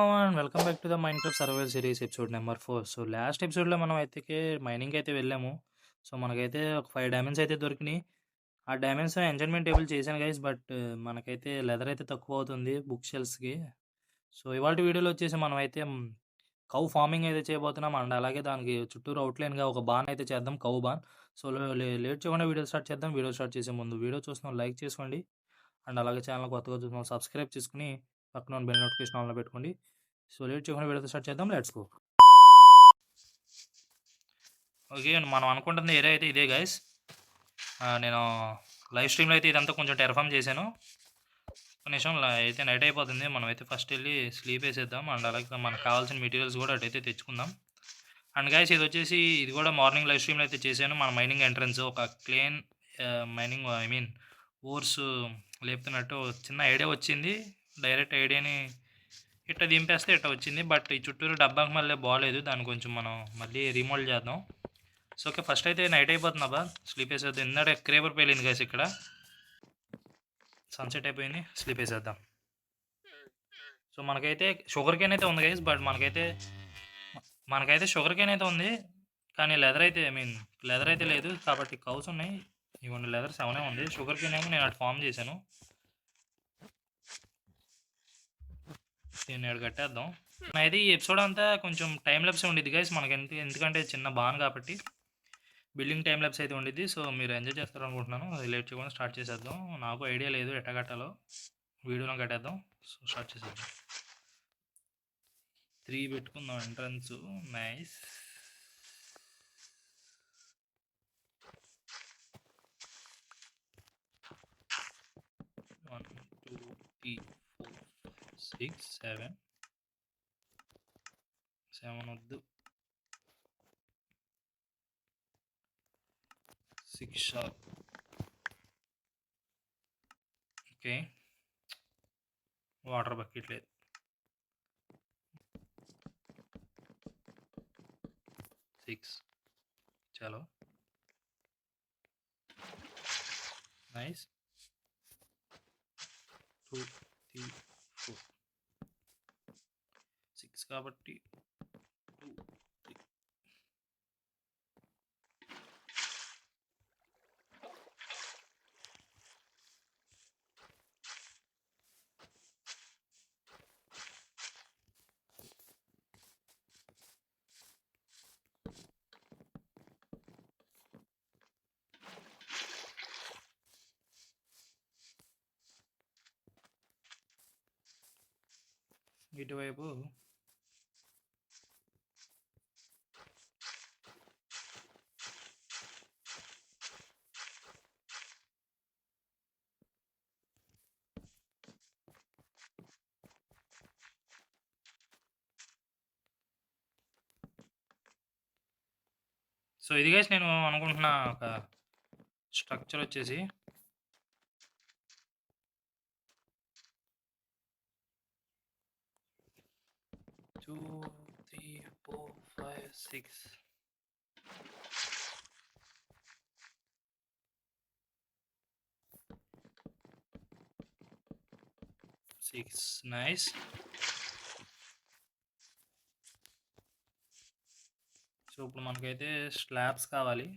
And welcome back to the Minecraft survival series episode number 4. So, last ఎపిసోడ్‌లో మనం అయితే మైనింగ్‌కి అయితే వెళ్ళాము. సో, మనకైతే ఒక 5 డైమండ్స్ అయితే దొరికినాయి. ఆ డైమండ్స్ ఎంచాన్‌మెంట్ టేబుల్ చేశాను గైస్. బట్ మనకైతే లెదర్ అయితే తక్కువ అవుతుంది బుక్ షెల్ఫ్స్‌కి. సో, ఇవాల్టి వీడియోలో వచ్చేసి మనమైతే కౌ ఫార్మింగ్ అయితే చేయబోతున్నాం. అండ్ అలాగే దానికి చుట్టూరు అవుట్‌లైన్‌గా ఒక బాన్ అయితే చేద్దాం, కౌ బాన్. సో, లేట్ చేయకుండా వీడియో స్టార్ట్ చేద్దాం. వీడియో స్టార్ట్ చేసే ముందు వీడియో చూస్తున్న లైక్ చేసుకోండి. అండ్ అలాగే ఛానల్ కొత్తగా చూస్తున్నాం సబ్స్క్రైబ్ చేసుకొని పక్కన ఉన్న బెల్ నోటిఫికేషన్ ఆన్లో పెట్టుకోండి. సో, లేట్ చేయకుండా వీడియోతో స్టార్ట్ చేద్దాం. Let's go. ఓకే, మనం అనుకుంటుంది ఏరియా అయితే ఇదే గైస్. నేను లైవ్ స్ట్రీమ్లో అయితే ఇదంతా కొంచెం టెర్ఫామ్ చేశాను. ఒక నిమిషం అయితే నైట్ అయిపోతుంది. మనం అయితే ఫస్ట్ వెళ్ళి స్లీప్ వేసేద్దాం. అండ్ అలాగే మనకు కావాల్సిన మెటీరియల్స్ కూడా అటైతే తెచ్చుకుందాం. అండ్ గైస్ ఇది కూడా మార్నింగ్ లైవ్ స్ట్రీమ్లో అయితే చేశాను. మన మైనింగ్ ఎంట్రన్స్ ఒక క్లేన్ మైనింగ్ ఓర్స్ లేపుతున్నట్టు చిన్న ఐడియా వచ్చింది. డైరెక్ట్ ఐడియాని ఇట్లా దింపేస్తే ఇట్లా వచ్చింది. బట్ ఈ చుట్టూరు డబ్బాకి మళ్ళీ బాగాలేదు. దాన్ని కొంచెం మనం మళ్ళీ రీమోల్డ్ చేద్దాం. సో ఓకే, ఫస్ట్ అయితే నైట్ అయిపోతుందా, స్లీప్ వేసేద్దాం. ఇందాక క్రేపర్ పేలింది గైస్. ఇక్కడ సన్సెట్ అయిపోయింది, స్లీప్ వేసేద్దాం. సో మనకైతే షుగర్ కేన్ అయితే ఉంది గైస్. బట్ మనకైతే షుగర్ కేన్ అయితే ఉంది, కానీ లెదర్ అయితే లెదర్ అయితే లేదు. కాబట్టి కౌస్ ఉన్నాయి. ఇవన్నీ లెదర్ 7 ఉంది. షుగర్ కేన్ ఏమో నేను అటు ఫామ్ చేశాను. దీన్ని ఇక్కడ కట్టేద్దాం. అయితే ఈ ఎపిసోడ్ అంతా కొంచెం టైం ల్యాప్స్ ఉండిద్ది గైస్ మనకి. ఎందుకంటే చిన్న బాన్ కాబట్టి బిల్డింగ్ టైం ల్యాప్స్ అయితే ఉండిద్ది. సో మీరు ఎంజాయ్ చేస్తారు అనుకుంటున్నాను. అది లేట్ చేయకుండా స్టార్ట్ చేసేద్దాం. నాకు ఐడియా లేదు ఎట్లా కట్టాలో, వీడియోలో కట్టేద్దాం. సో స్టార్ట్ చేసేద్దాం. 3 పెట్టుకుందాం ఎంట్రన్స్. నైస్. వన్ 2 3 4 6 7 వద్దు, 6 షార్ప్. ఓకే, వాటర్ బకెట్ లేదు. 6 చలో, నైస్. 2 3 4 6 కాబట్టి 2 3. ఇటువైపు సో ఇది గైస్ నేను అనుకుంటున్న ఒక స్ట్రక్చర్ వచ్చేసి 2 3 4 5 6. 6 నైస్. సో ఇప్పుడు మనకైతే స్లాబ్స్ కావాలి.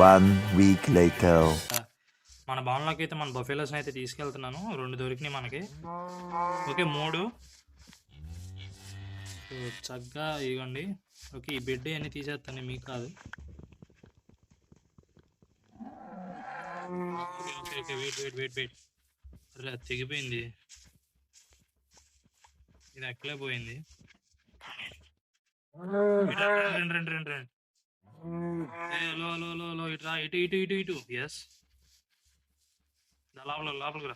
1 week later. మన భవన్లోకి అయితే మన బఫెలోస్ని అయితే తీసుకెళ్తున్నాను. 2 దొరికినాయి మనకి. ఓకే 3. సో చక్కగా ఇవ్వండి. ఓకే ఈ బెడ్ అన్నీ తీసేస్తాను, మీకు కాదు. Okay okay wait. అరే అది తెగిపోయింది, ఇది ఎక్కలే పోయింది. రండి. లో ఇటు రా, ఇటు. ఎస్ లోపలికి రా.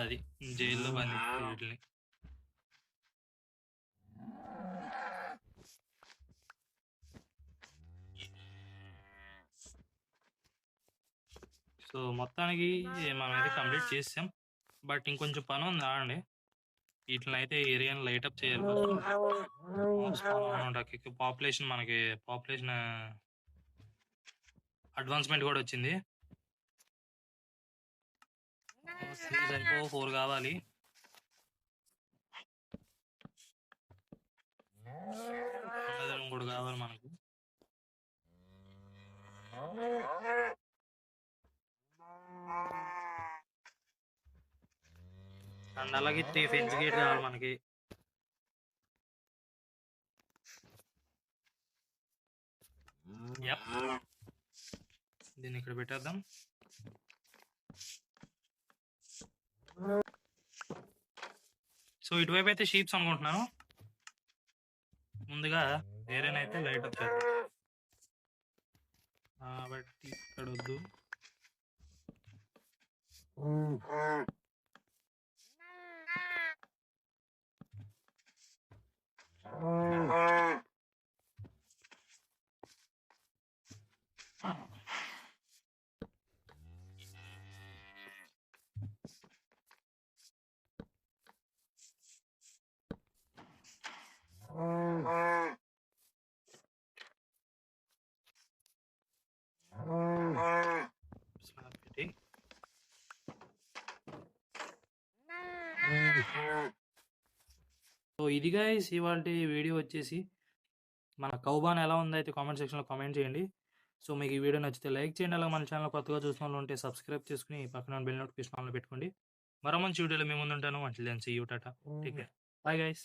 అది జైల్లో బంది వీటిని. సో మొత్తానికి మనం అయితే కంప్లీట్ చేసాం. బట్ ఇంకొంచెం పని ఉంది ఆడండి. వీటిని అయితే ఏరియాని లైటప్ చేయాలి. పాపులేషన్ అడ్వాన్స్మెంట్ కూడా వచ్చింది. 4 కావాలి. ఇంకోటి కావాలి మనకు. అండ్ అలాగే 3 ఫెన్స్ గేట్ కావాలి మనకి. దీన్ని ఇక్కడ పెట్టేద్దాం. సో ఇటువైపు అయితే షీప్స్ అనుకుంటున్నాను. ముందుగా ఏరేనైతే లైట్ అప్ చేద్దాం. కాబట్టి ఇక్కడ వద్దు. సో ఇది గైస్ ఇవాళ వీడియో వచ్చేసి మన కౌబాన్ ఎలా ఉందో అయితే కామెంట్ సెక్షన్లో కామెంట్ చేయండి. సో మీకు ఈ వీడియో నచ్చితే లైక్ చేయండి. అలాగే మన ఛానల్ కొత్తగా చూసిన వాళ్ళు ఉంటే సబ్స్క్రైబ్ చేసుకుని పక్కన బెల్ నోటిఫికేషన్ ఆన్లో పెట్టుకోండి. మరో మంచి వీడియోలో మేము ముందుంటాను. Until then see you, tata, take care, bye guys.